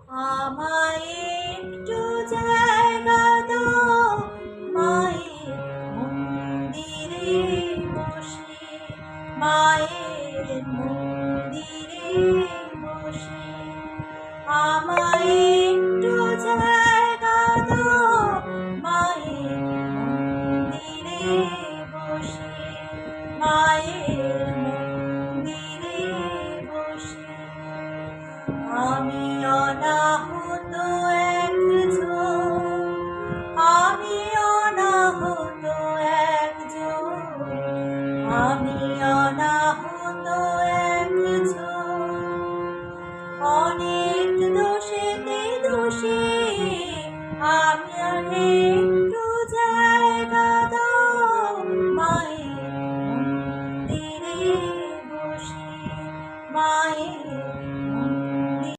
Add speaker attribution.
Speaker 1: আমায় একটু জায়গা দাও মায়ের মন্দিরে বসে, মায়ের মন্দিরে বসে। আমায় একটু জায়গা দাও মায়ের মন্দিরে বসে, মায়ের মন্দিরে বসে। আমি অনাহত একজন, আমি অনাহত একজন, আমি অনাহত একজন। অনেক দোষেতে দোষী আমি অনেক